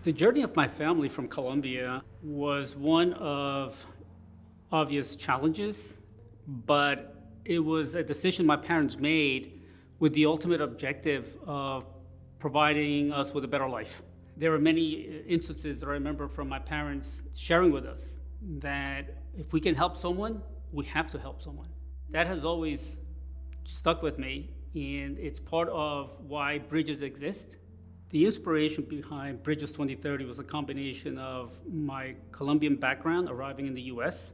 The journey of my family from Colombia was one of obvious challenges, but it was a decision my parents made with the ultimate objective of providing us with a better life. There were many instances that I remember from my parents sharing with us that if we can help someone, we have to help someone. That has always stuck with me, and it's part of why Bridges exist. The inspiration behind Bridges 2030 was a combination of my Colombian background, arriving in the US,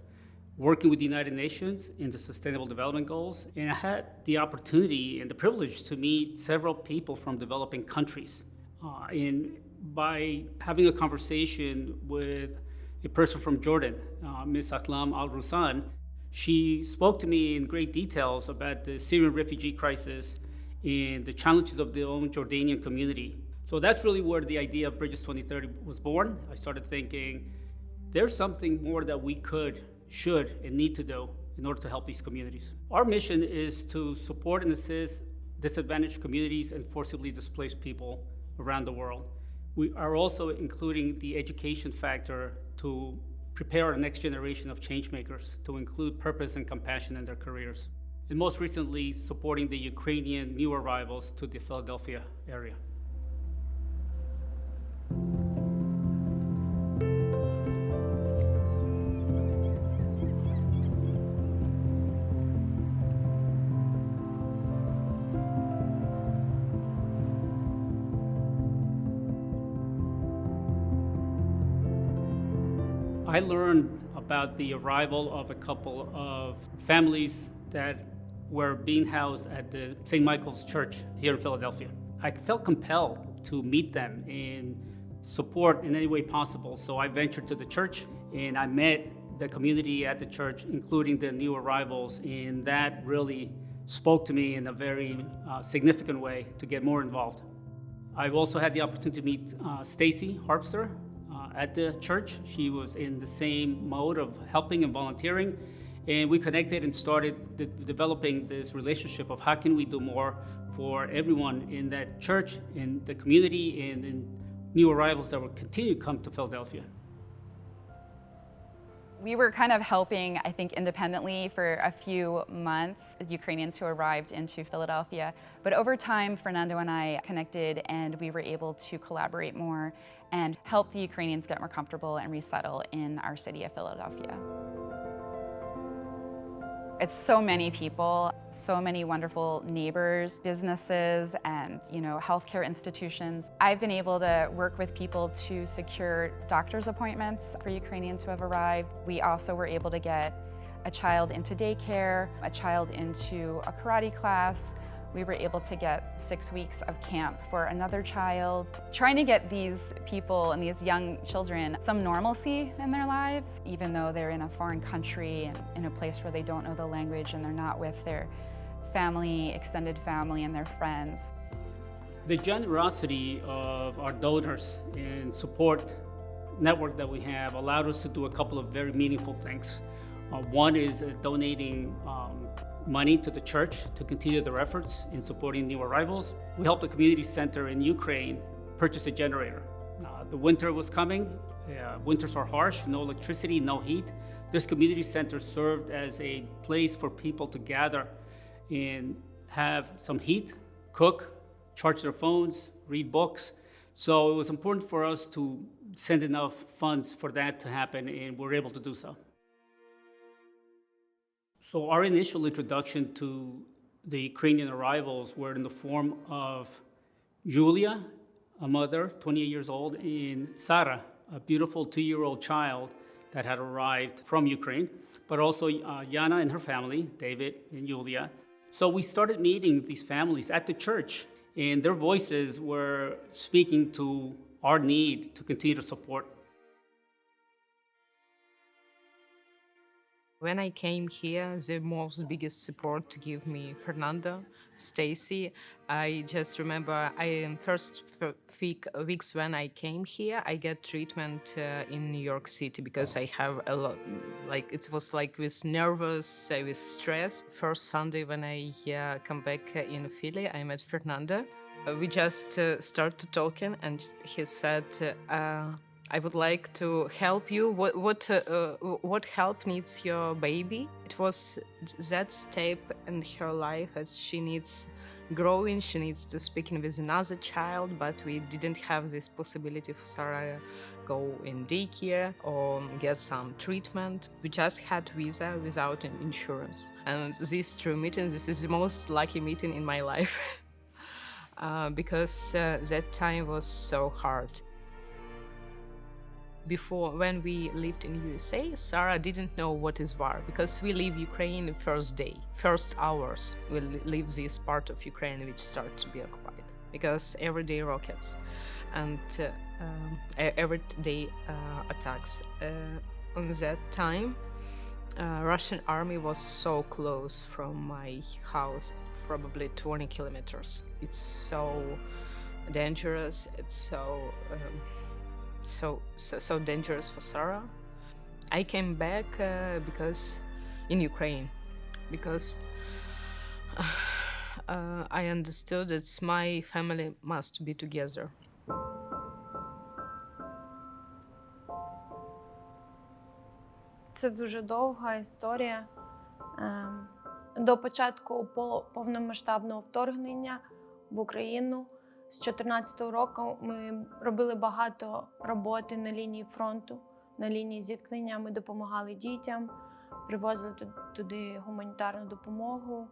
working with the United Nations in the Sustainable Development Goals, and I had the opportunity and the privilege to meet several people from developing countries. And by having a conversation with a person from Jordan, Ms. Aklam Al-Rusan, she spoke to me in great details about the Syrian refugee crisis and the challenges of the own Jordanian community. So that's really where the idea of Bridges 2030 was born. I started thinking, there's something more that we could, should, and need to do in order to help these communities. Our mission is to support and assist disadvantaged communities and forcibly displaced people around the world. We are also including the education factor to prepare our next generation of change makers, to include purpose and compassion in their careers. And most recently, supporting the Ukrainian new arrivals to the Philadelphia area. I learned about the arrival of a couple of families that were being housed at the St. Michael's Church here in Philadelphia. I felt compelled to meet them and support in any way possible. So I ventured to the church and I met the community at the church, including the new arrivals, and that really spoke to me in a very significant way to get more involved. I've also had the opportunity to meet Stacy Harpster at the church. She was in the same mode of helping and volunteering, and we connected and started developing this relationship of how can we do more for everyone in that church, in the community, and in new arrivals that will continue to come to Philadelphia. We were kind of helping, I think, independently for a few months, the Ukrainians who arrived into Philadelphia. But over time, Fernando and I connected and we were able to collaborate more and help the Ukrainians get more comfortable and resettle in our city of Philadelphia. It's so many people, so many wonderful neighbors, businesses, and healthcare institutions. I've been able to work with people to secure doctor's appointments for Ukrainians who have arrived. We also were able to get a child into daycare, a child into a karate class. We were able to get 6 weeks of camp for another child. Trying to get these people and these young children some normalcy in their lives, even though they're in a foreign country and in a place where they don't know the language and they're not with their family, extended family, and their friends. The generosity of our donors and support network that we have allowed us to do a couple of very meaningful things. One is donating money to the church to continue their efforts in supporting new arrivals. We helped the community center in Ukraine purchase a generator. The winter was coming. Winters are harsh, no electricity, no heat. This community center served as a place for people to gather and have some heat, cook, charge their phones, read books. So it was important for us to send enough funds for that to happen, and we're able to do so. So our initial introduction to the Ukrainian arrivals were in the form of Julia, a mother, 28 years old, and Sara, a beautiful 2-year-old child that had arrived from Ukraine, but also Yana and her family, David and Julia. So we started meeting these families at the church, and their voices were speaking to our need to continue to support. When I came here, the most biggest support to give me Fernando, Stacy. I just remember first weeks when I came here, I get treatment in New York City because I have a lot, it was with nervous, with stress. First Sunday when I come back in Philly, I met Fernando. We just started talking, and he said, "I would like to help you. What help needs your baby?" It was that step in her life as she needs growing. She needs to speaking with another child, but we didn't have this possibility for Sarah go in daycare or get some treatment. We just had visa without an insurance, and this true meeting. This is the most lucky meeting in my life. Because that time was so hard. Before, when we lived in USA, Sarah didn't know what is war, because we leave Ukraine the first day, first hours. We leave this part of Ukraine which started to be occupied, because every day rockets and every day attacks. On that time, Russian army was so close from my house, probably 20 kilometers. It's so dangerous. It's so dangerous for Sarah. I came back because in Ukraine, because I understood that my family must be together. Це дуже довга історія. До початку повномасштабного вторгнення в Україну з 2014 року ми робили багато роботи на лінії фронту, на лінії зіткнення. Ми допомагали дітям, привозили туди гуманітарну допомогу,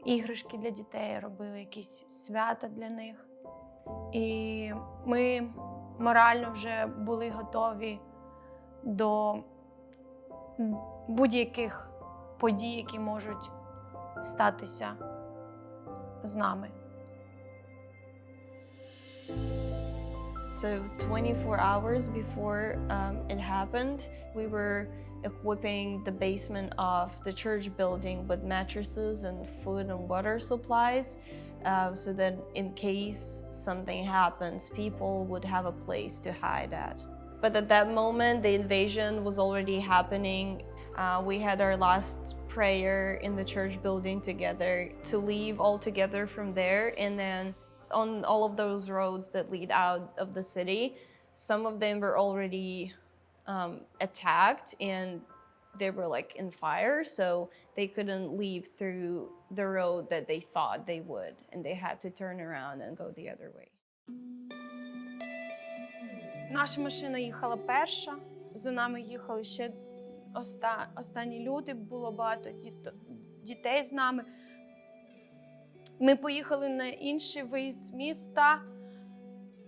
іграшки для дітей, робили якісь свята для них. І ми морально вже були готові до будь-яких подій, які можуть статися з нами. So 24 hours before it happened, we were equipping the basement of the church building with mattresses and food and water supplies, so that in case something happens, people would have a place to hide at. But at that moment, the invasion was already happening. We had our last prayer in the church building together to leave all together from there. And then on all of those roads that lead out of the city, some of them were already attacked and they were like in fire, so they couldn't leave through the road that they thought they would, and they had to turn around and go the other way. Наша машина їхала перша, за нами їхали ще останні люди, було багато дітей з нами. Ми поїхали на інший виїзд з міста.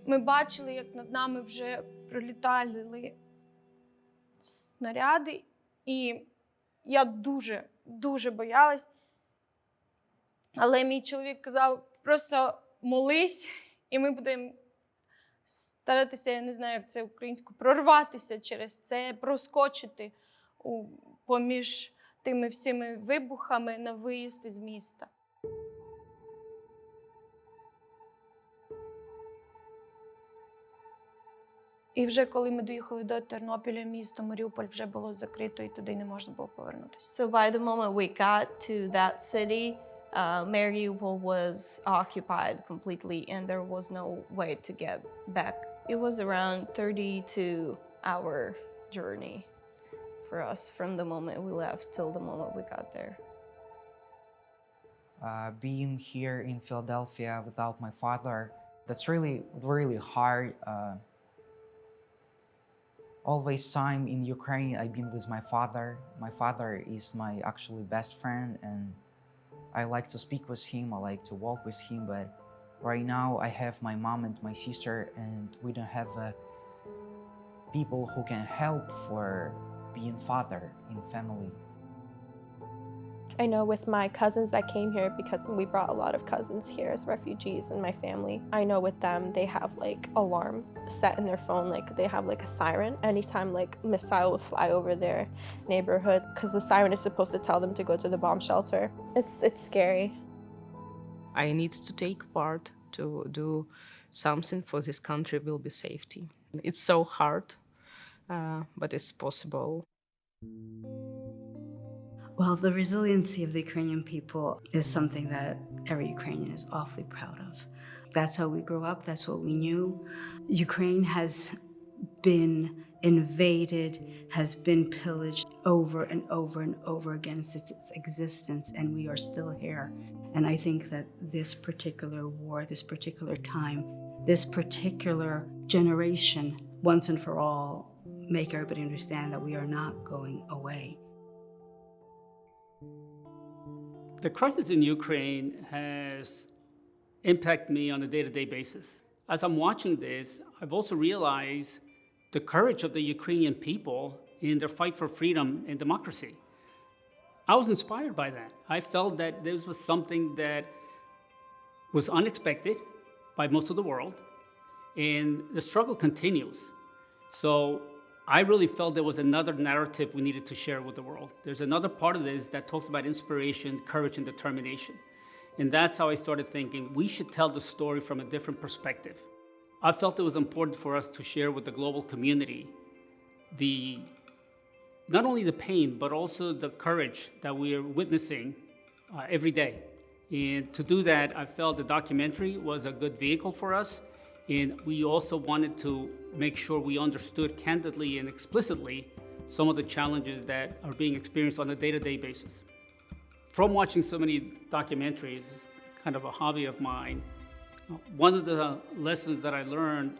Ми бачили, як над нами вже пролітали снаряди. І я дуже боялась. Але мій чоловік казав, просто молись, і ми будемо старатися, я не знаю, як це українською, прорватися через це, проскочити поміж тими всіми вибухами на виїзд із міста. І вже коли ми доїхали до Тернопіля, місто Маріуполь вже було закрито, і туди не можна було повернутися. So by the moment we got to that city, Mariupol was occupied completely and there was no way to get back. It was around 32-hour journey for us from the moment we left till the moment we got there. Being here in Philadelphia without my father, that's really hard. Always time in Ukraine, I've been with my father. My father is my actually best friend, and I like to speak with him, I like to walk with him, but right now I have my mom and my sister, and we don't have people who can help for being father in family. I know with my cousins that came here, because we brought a lot of cousins here as refugees in my family, I know with them they have like alarm set in their phone, like they have like a siren anytime like missile will fly over their neighborhood, because the siren is supposed to tell them to go to the bomb shelter. It's scary. I need to take part to do something for this country will be safety. It's so hard, but it's possible. Well, the resiliency of the Ukrainian people is something that every Ukrainian is awfully proud of. That's how we grew up, that's what we knew. Ukraine has been invaded, has been pillaged over and over and over again since its existence, and we are still here. And I think that this particular war, this particular time, this particular generation, once and for all, make everybody understand that we are not going away. The crisis in Ukraine has impacted me on a day-to-day basis. As I'm watching this, I've also realized the courage of the Ukrainian people in their fight for freedom and democracy. I was inspired by that. I felt that this was something that was unexpected by most of the world, and the struggle continues. So I really felt there was another narrative we needed to share with the world. There's another part of this that talks about inspiration, courage, and determination. And that's how I started thinking we should tell the story from a different perspective. I felt it was important for us to share with the global community not only the pain, but also the courage that we are witnessing every day. And to do that, I felt the documentary was a good vehicle for us. And we also wanted to make sure we understood candidly and explicitly some of the challenges that are being experienced on a day-to-day basis. From watching so many documentaries, it's kind of a hobby of mine. One of the lessons that I learned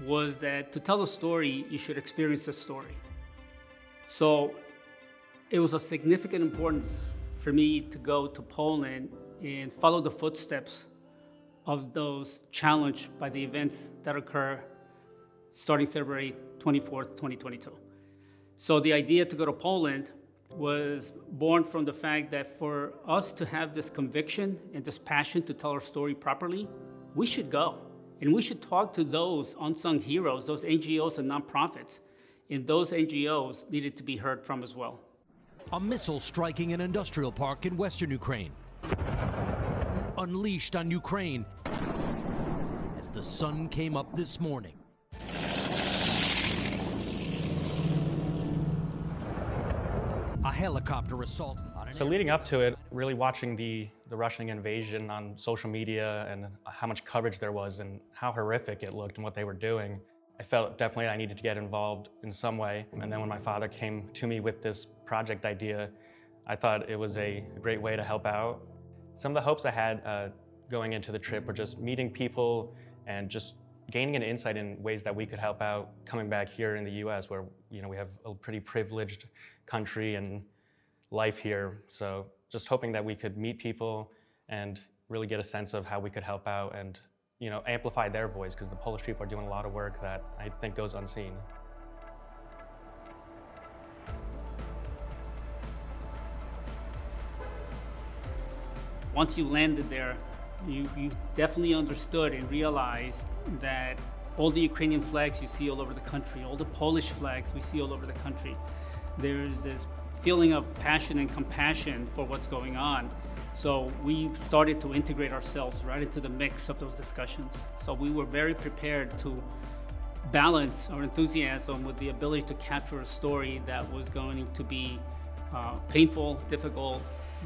was that to tell a story, you should experience the story. So it was of significant importance for me to go to Poland and follow the footsteps of those challenged by the events that occur starting February 24th, 2022. So the idea to go to Poland was born from the fact that for us to have this conviction and this passion to tell our story properly, we should go. And we should talk to those unsung heroes, those NGOs and nonprofits. And those NGOs needed to be heard from as well. A missile striking an industrial park in western Ukraine. Unleashed on Ukraine as the sun came up this morning. A helicopter assault on an So leading up to it, really watching the Russian invasion on social media and how much coverage there was and how horrific it looked and what they were doing, I felt definitely I needed to get involved in some way. And then when my father came to me with this project idea, I thought it was a great way to help out. Some of the hopes I had going into the trip were just meeting people and just gaining an insight in ways that we could help out coming back here in the US where we have a pretty privileged country and life here. So just hoping that we could meet people and really get a sense of how we could help out and amplify their voice, because the Polish people are doing a lot of work that I think goes unseen. Once you landed there, you definitely understood and realized that all the Ukrainian flags you see all over the country, all the Polish flags we see all over the country, there's this feeling of passion and compassion for what's going on. So we started to integrate ourselves right into the mix of those discussions. So we were very prepared to balance our enthusiasm with the ability to capture a story that was going to be painful, difficult,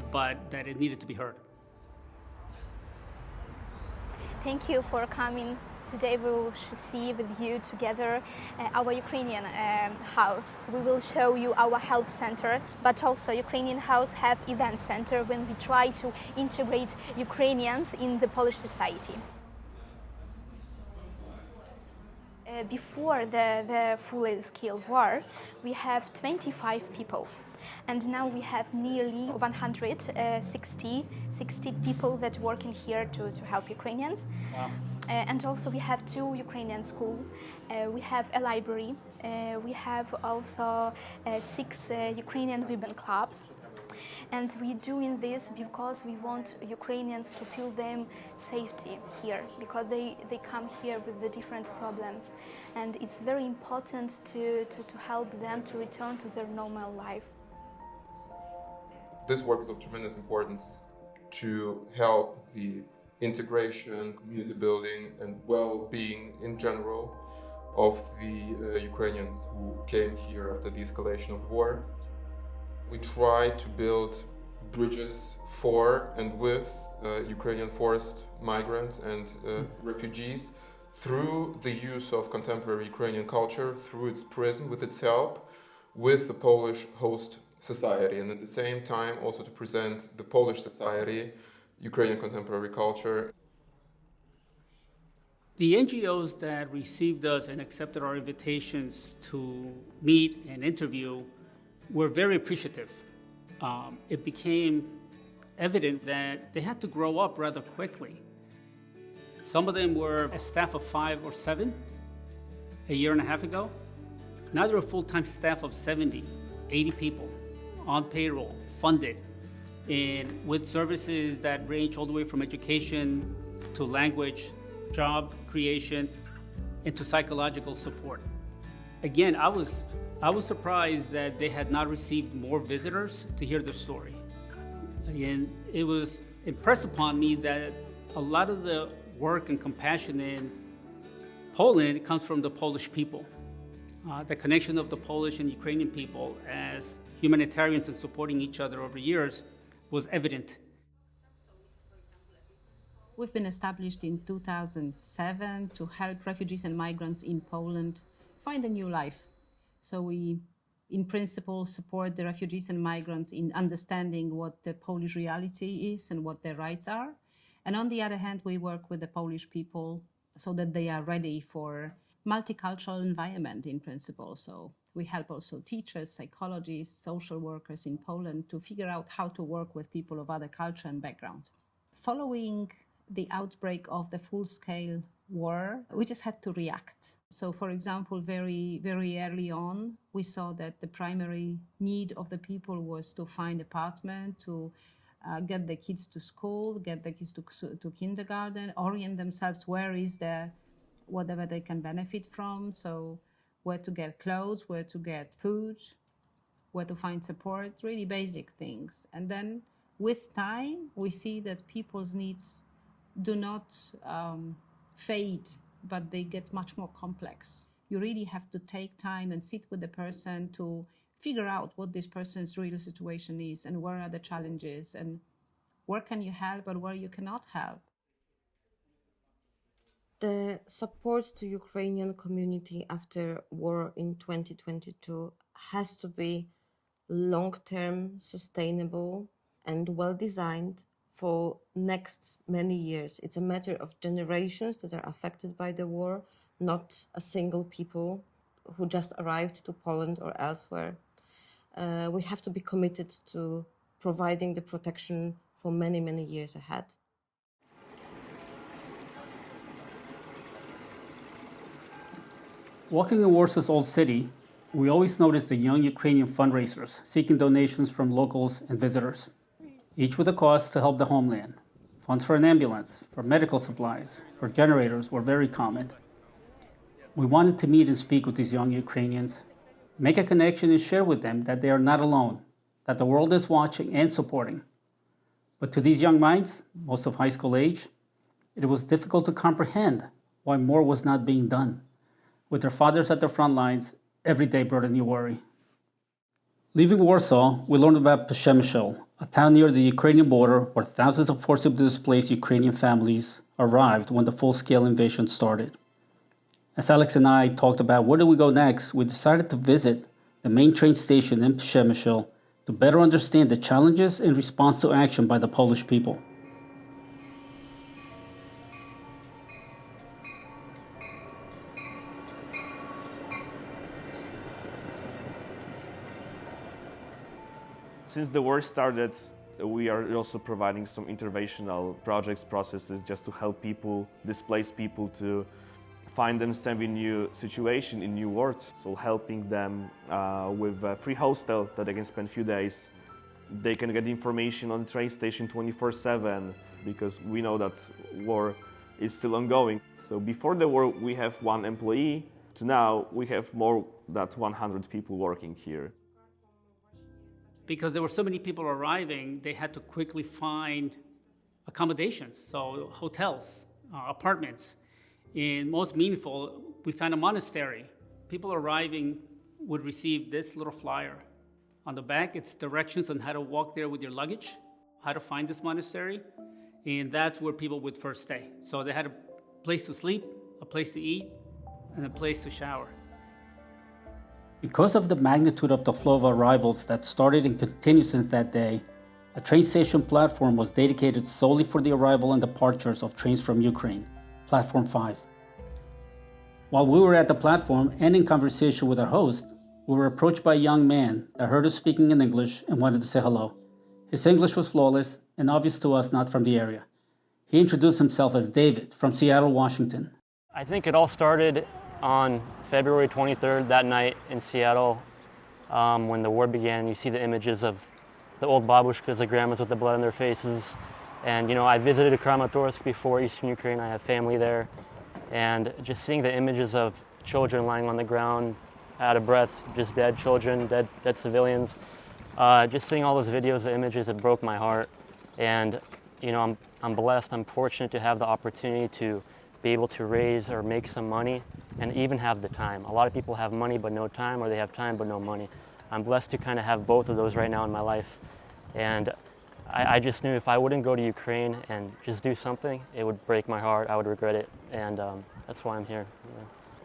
but that it needed to be heard. Thank you for coming. Today we will see with you together our Ukrainian house. We will show you our help center, but also Ukrainian house have event center when we try to integrate Ukrainians in the Polish society. Before the full-scale war, we have 25 people. And now we have nearly 160 people that work in here to help Ukrainians. Wow. And also we have 2 Ukrainian schools. We have a library. We have also 6 Ukrainian women clubs. And we're doing this because we want Ukrainians to feel them safety here, because they come here with the different problems. And it's very important to help them to return to their normal life. This work is of tremendous importance to help the integration, community building, and well-being in general of the Ukrainians who came here after the escalation of the war. We try to build bridges for and with Ukrainian forced migrants and refugees through the use of contemporary Ukrainian culture, through its prism, with its help, with the Polish host society, and at the same time also to present the Polish society, Ukrainian contemporary culture. The NGOs that received us and accepted our invitations to meet and interview were very appreciative. It became evident that they had to grow up rather quickly. Some of them were a staff of 5 or 7 a year and a half ago. Now they're a full-time staff of 70, 80 people on payroll, funded, and with services that range all the way from education to language, job creation, and to psychological support. Again, I was surprised that they had not received more visitors to hear their story. And it was impressed upon me that a lot of the work and compassion in Poland comes from the Polish people. The connection of the Polish and Ukrainian people as humanitarians and supporting each other over years was evident. We've been established in 2007 to help refugees and migrants in Poland find a new life. So we, in principle, support the refugees and migrants in understanding what the Polish reality is and what their rights are. And on the other hand, we work with the Polish people so that they are ready for multicultural environment in principle. So we help also teachers, psychologists, social workers in Poland to figure out how to work with people of other culture and background. Following the outbreak of the full-scale war, we just had to react. So, for example, very, very early on, we saw that the primary need of the people was to find apartment, to get the kids to school, get the kids to kindergarten, orient themselves where is there whatever they can benefit from. So where to get clothes, where to get food, where to find support, really basic things. And then with time, we see that people's needs do not fade, but they get much more complex. You really have to take time and sit with the person to figure out what this person's real situation is and where are the challenges and where can you help and where you cannot help. The support to Ukrainian community after war in 2022 has to be long-term, sustainable, and well-designed for next many years. It's a matter of generations that are affected by the war, not a single people who just arrived to Poland or elsewhere. We have to be committed to providing the protection for many, many years ahead. Walking in Warsaw's old city, we always notice the young Ukrainian fundraisers seeking donations from locals and visitors, each with a cause to help the homeland. Funds for an ambulance, for medical supplies, for generators were very common. We wanted to meet and speak with these young Ukrainians, make a connection and share with them that they are not alone, that the world is watching and supporting. But to these young minds, most of high school age, it was difficult to comprehend why more was not being done. With their fathers at the front lines, every day brought a new worry. Leaving Warsaw, we learned about Przemysl, a town near the Ukrainian border where thousands of forcibly displaced Ukrainian families arrived when the full-scale invasion started. As Alex and I talked about where do we go next, we decided to visit the main train station in Przemysl to better understand the challenges in response to action by the Polish people. Since the war started, we are also providing some interventional projects, processes, just to help people, displaced people, to find themselves in new situation, in new world. So helping them with a free hostel that they can spend a few days. They can get information on the train station 24/7 because we know that war is still ongoing. So before the war, we have 1 employee. To now, we have more than 100 people working here. Because there were so many people arriving, they had to quickly find accommodations, so hotels, apartments. And most meaningful, we found a monastery. People arriving would receive this little flyer On the back, it's directions on how to walk there with your luggage, how to find this monastery, and that's where people would first stay. So they had a place to sleep, a place to eat, and a place to shower. Because of the magnitude of the flow of arrivals that started and continued since that day, a train station platform was dedicated solely for the arrival and departures of trains from Ukraine, Platform 5. While we were at the platform and in conversation with our host, we were approached by a young man that heard us speaking in English and wanted to say hello. His English was flawless and obvious to us not from the area. He introduced himself as David from Seattle, Washington. I think it all started on February 23rd, that night in Seattle, when the war began. You see the images of the old babushkas, the grandmas with the blood on their faces. And I visited Kramatorsk before, Eastern Ukraine. I have family there. And just seeing the images of children lying on the ground, out of breath, just dead children, dead civilians. Just seeing all those videos, the images, it broke my heart. And I'm blessed, I'm fortunate to have the opportunity to be able to raise or make some money and even have the time. A lot of people have money but no time, or they have time but no money. I'm blessed to kind of have both of those right now in my life. And I just knew if I wouldn't go to Ukraine and just do something, it would break my heart, I would regret it. And that's why I'm here.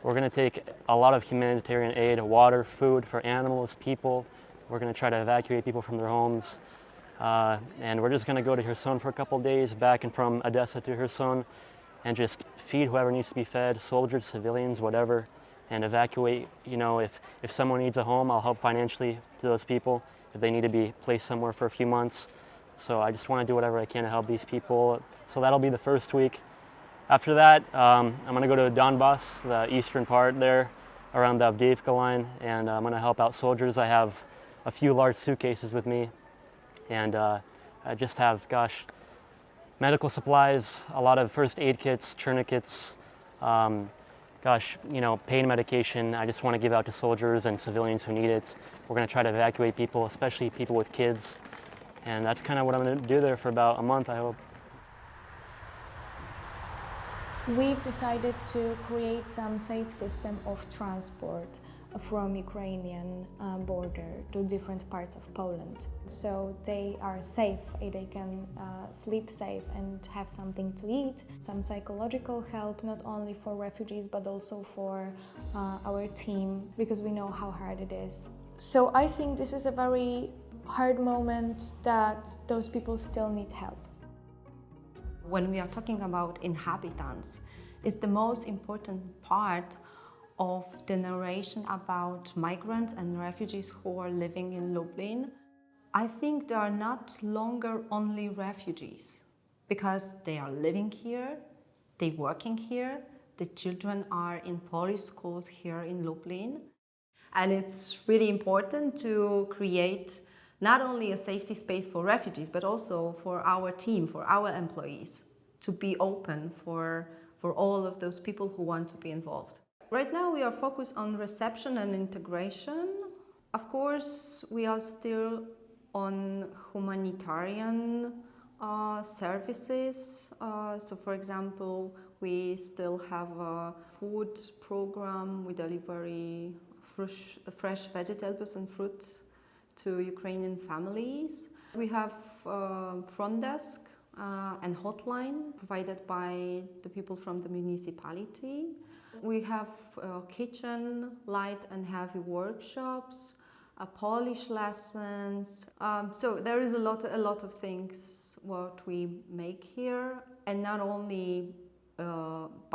We're gonna take a lot of humanitarian aid, water, food for animals, people. We're gonna try to evacuate people from their homes. And we're just gonna go to Kherson for a couple days, back and from Odessa to Kherson, and just feed whoever needs to be fed, soldiers, civilians, whatever, and evacuate. If someone needs a home, I'll help financially to those people if they need to be placed somewhere for a few months. So I just want to do whatever I can to help these people. So that'll be the first week. After that, I'm gonna go to Donbass, the eastern part there, around the Avdiivka line, and I'm gonna help out soldiers. I have a few large suitcases with me, and I just have, medical supplies, a lot of first aid kits, tourniquets, pain medication. I just want to give out to soldiers and civilians who need it. We're going to try to evacuate people, especially people with kids. And that's kind of what I'm going to do there for about a month, I hope. We've decided to create some safe system of transport from Ukrainian border to different parts of Poland. So they are safe, they can sleep safe and have something to eat. Some psychological help, not only for refugees, but also for our team, because we know how hard it is. So I think this is a very hard moment that those people still need help. When we are talking about inhabitants, it's the most important part of the narration about migrants and refugees who are living in Lublin. I think they are not longer only refugees, because they are living here, they're working here, the children are in Polish schools here in Lublin. And it's really important to create not only a safety space for refugees, but also for our team, for our employees, to be open for all of those people who want to be involved. Right now we are focused on reception and integration. Of course, we are still on humanitarian services. So for example, we still have a food program. We deliver fresh vegetables and fruit to Ukrainian families. We have front desk and hotline provided by the people from the municipality. We have kitchen, light and heavy workshops, Polish lessons. So there is a lot of things what we make here, and not only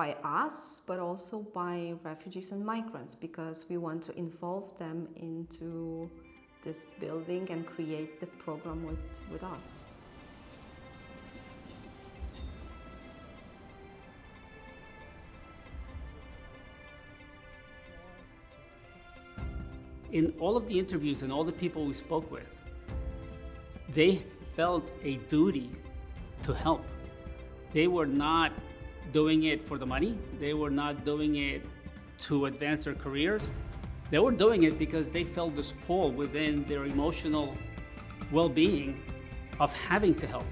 by us, but also by refugees and migrants, because we want to involve them into this building and create the program with us. In all of the interviews and all the people we spoke with, they felt a duty to help. They were not doing it for the money. They were not doing it to advance their careers. They were doing it because they felt this pull within their emotional well-being of having to help.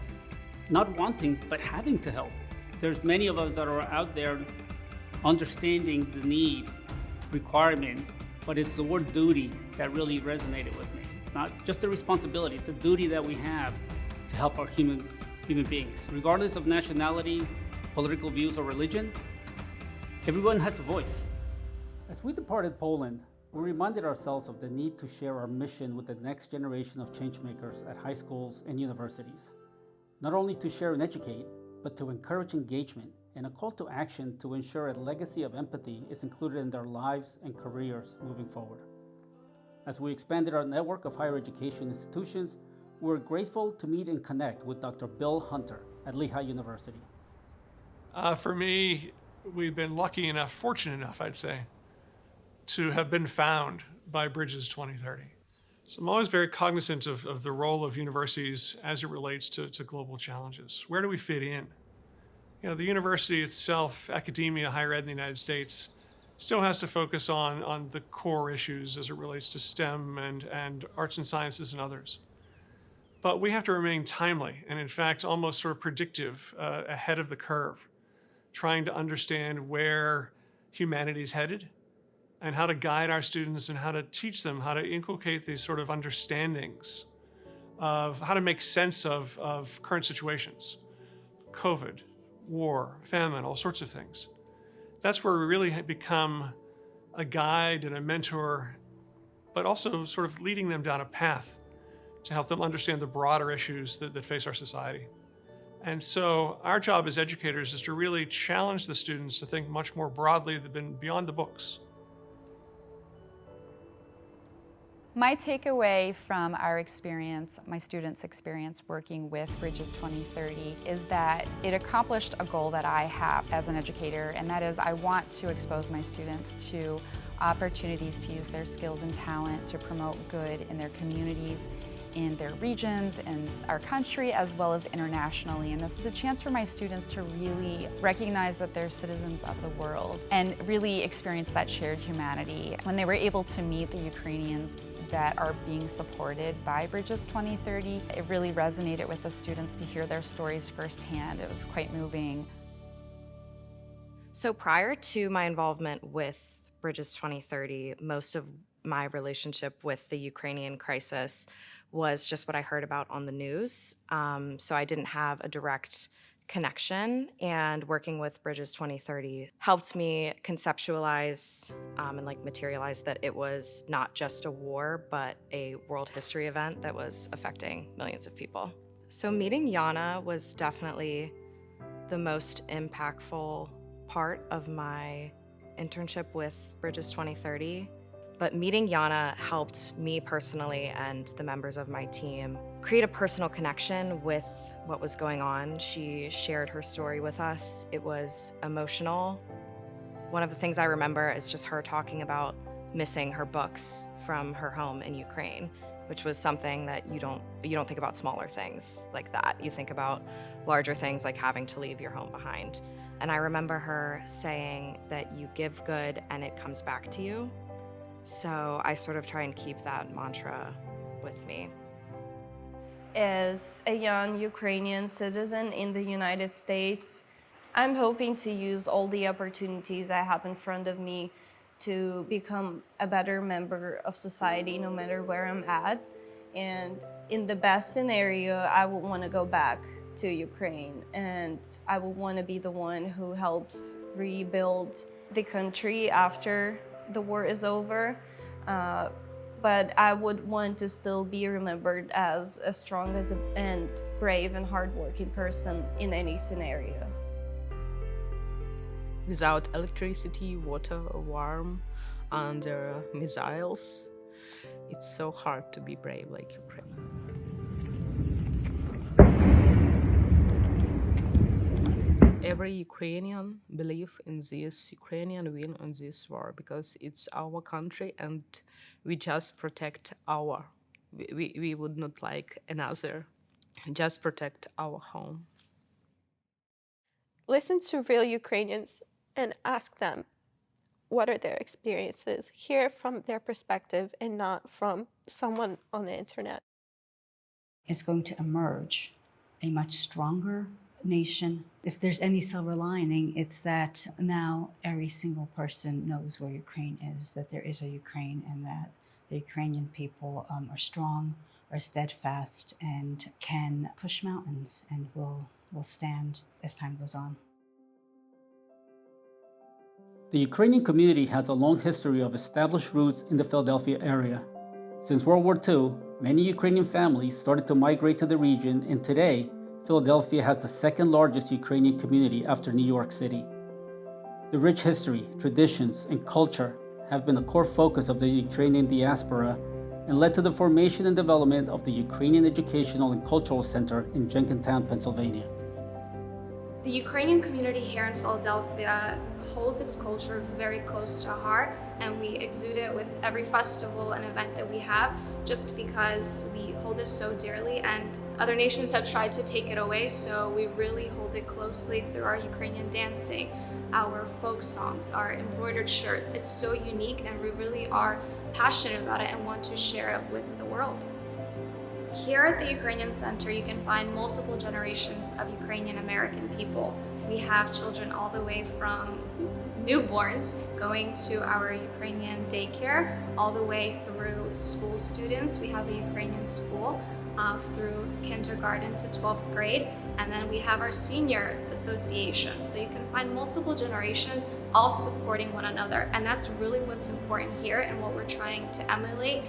Not wanting, but having to help. There's many of us that are out there understanding the need, requirement, but it's the word duty that really resonated with me. It's not just a responsibility, it's a duty that we have to help our human beings. Regardless of nationality, political views, or religion, everyone has a voice. As we departed Poland, we reminded ourselves of the need to share our mission with the next generation of changemakers at high schools and universities. Not only to share and educate, but to encourage engagement and a call to action to ensure a legacy of empathy is included in their lives and careers moving forward. As we expanded our network of higher education institutions, we were grateful to meet and connect with Dr. Bill Hunter at Lehigh University. For me, we've been lucky enough, fortunate enough, I'd say, to have been found by Bridges 2030. So I'm always very cognizant of the role of universities as it relates to global challenges. Where do we fit in? You know, the university itself, academia, higher ed in the United States, still has to focus on the core issues as it relates to STEM and arts and sciences and others. But we have to remain timely and, in fact, almost sort of predictive, ahead of the curve, trying to understand where humanity is headed and how to guide our students and how to teach them how to inculcate these sort of understandings of how to make sense of current situations. COVID, war, famine, all sorts of things. That's where we really become a guide and a mentor, but also sort of leading them down a path to help them understand the broader issues that face our society. And so our job as educators is to really challenge the students to think much more broadly than beyond the books. My takeaway from our experience, my students' experience working with Bridges 2030, is that it accomplished a goal that I have as an educator, and that is I want to expose my students to opportunities to use their skills and talent to promote good in their communities, in their regions, in our country, as well as internationally. And this was a chance for my students to really recognize that they're citizens of the world and really experience that shared humanity. When they were able to meet the Ukrainians that are being supported by Bridges 2030, it really resonated with the students to hear their stories firsthand. It was quite moving. So prior to my involvement with Bridges 2030, most of my relationship with the Ukrainian crisis was just what I heard about on the news. So I didn't have a direct connection, and working with Bridges 2030 helped me conceptualize and materialize that it was not just a war, but a world history event that was affecting millions of people. So meeting Yana was definitely the most impactful part of my internship with Bridges 2030. But meeting Yana helped me personally and the members of my team create a personal connection with what was going on. She shared her story with us. It was emotional. One of the things I remember is just her talking about missing her books from her home in Ukraine, which was something that you don't think about smaller things like that. You think about larger things like having to leave your home behind. And I remember her saying that you give good and it comes back to you. So I sort of try and keep that mantra with me. As a young Ukrainian citizen in the United States, I'm hoping to use all the opportunities I have in front of me to become a better member of society no matter where I'm at. And in the best scenario, I would want to go back to Ukraine, and I would want to be the one who helps rebuild the country after the war is over, but I would want to still be remembered as strong and brave and hardworking person in any scenario. Without electricity, water, or warmth, under missiles, it's so hard to be brave like Ukraine. Every Ukrainian believes in this Ukrainian win on this war because it's our country and we just protect our. We would not like another, just protect our home. Listen to real Ukrainians and ask them what are their experiences. Hear from their perspective and not from someone on the internet. It's going to emerge a much stronger nation. If there's any silver lining, it's that now every single person knows where Ukraine is, that there is a Ukraine, and that the Ukrainian people are strong, are steadfast, and can push mountains and will stand as time goes on. The Ukrainian community has a long history of established roots in the Philadelphia area. Since World War II, many Ukrainian families started to migrate to the region, and today, Philadelphia has the second largest Ukrainian community after New York City. The rich history, traditions, and culture have been a core focus of the Ukrainian diaspora and led to the formation and development of the Ukrainian Educational and Cultural Center in Jenkintown, Pennsylvania. The Ukrainian community here in Philadelphia holds its culture very close to heart, and we exude it with every festival and event that we have, just because we hold it so dearly, and other nations have tried to take it away, so we really hold it closely through our Ukrainian dancing, our folk songs, our embroidered shirts. It's so unique, and we really are passionate about it and want to share it with the world. Here at the Ukrainian Center, you can find multiple generations of Ukrainian American people. We have children all the way from newborns going to our Ukrainian daycare, all the way through school students. We have a Ukrainian school through kindergarten to 12th grade, and then we have our senior association. So you can find multiple generations all supporting one another, and that's really what's important here and what we're trying to emulate,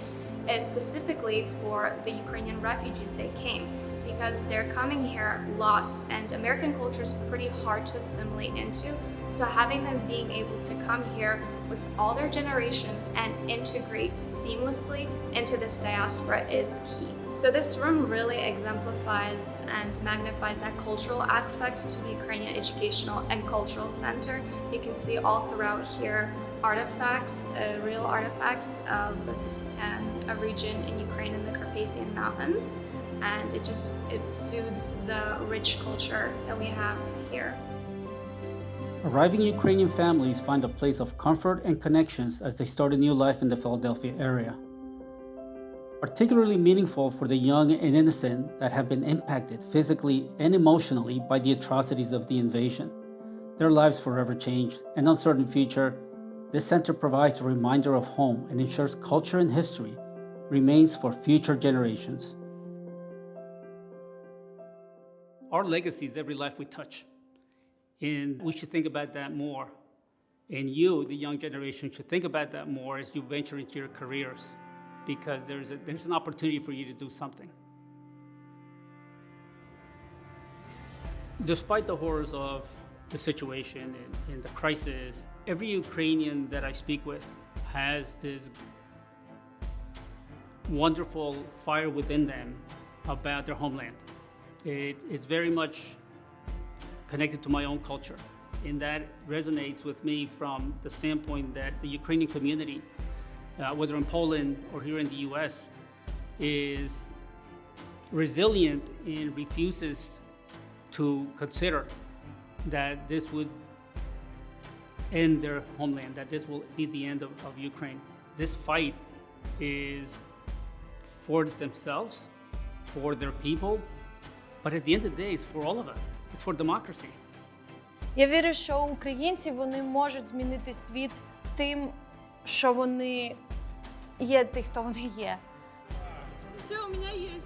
specifically for the Ukrainian refugees that came, because they're coming here lost, and American culture is pretty hard to assimilate into. So having them being able to come here with all their generations and integrate seamlessly into this diaspora is key. So this room really exemplifies and magnifies that cultural aspect to the Ukrainian Educational and Cultural Center. You can see all throughout here artifacts, real artifacts of a region in Ukraine in the Carpathian Mountains, and it exudes the rich culture that we have here. Arriving Ukrainian families find a place of comfort and connections as they start a new life in the Philadelphia area. Particularly meaningful for the young and innocent that have been impacted physically and emotionally by the atrocities of the invasion. Their lives forever changed, an uncertain future. This center provides a reminder of home and ensures culture and history remains for future generations. Our legacy is every life we touch, and we should think about that more. And you, the young generation, should think about that more as you venture into your careers, because there's an opportunity for you to do something. Despite the horrors of the situation and the crisis, every Ukrainian that I speak with has this wonderful fire within them about their homeland. It's very much connected to my own culture, and that resonates with me from the standpoint that the Ukrainian community, whether in Poland or here in the US, is resilient and refuses to consider that this would end their homeland, that this will be the end of Ukraine. This fight is for themselves, for their people, but at the end of the day, it's for all of us. It's for democracy. Я вірю, що українці, вони можуть змінити світ тим, що вони є тих, хто вони є. Все, у меня есть.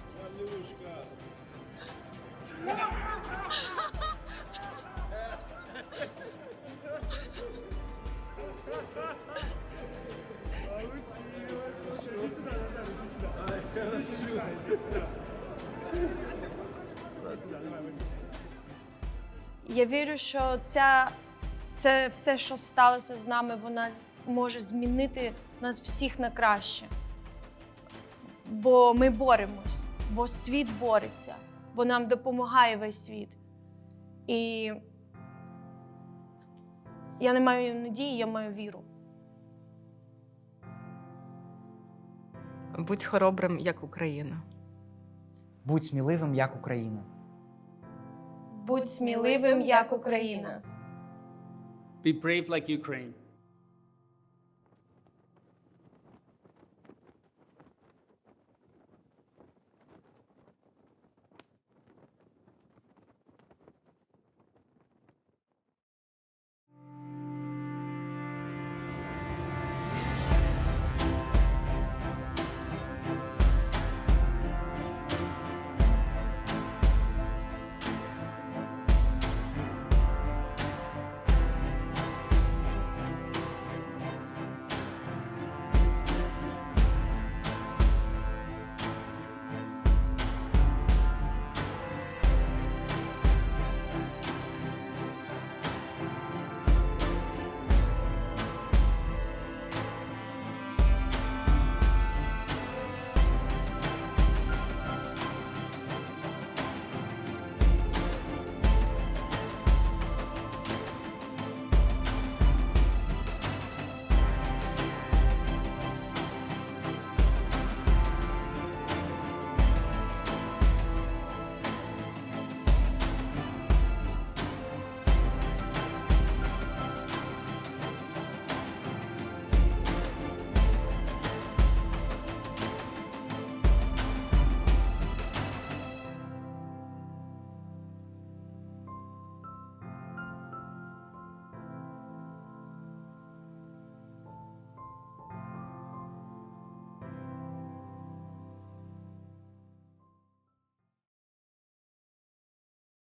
Я вірю, що це все, що сталося з нами, вона може змінити нас всіх на краще. Бо ми боремось, бо світ бореться, бо нам допомагає весь світ. І я не маю надії, я маю віру. Будь хоробрим, як Україна. Будь сміливим, як Україна. Будь сміливим, як Україна. Be brave like Ukraine.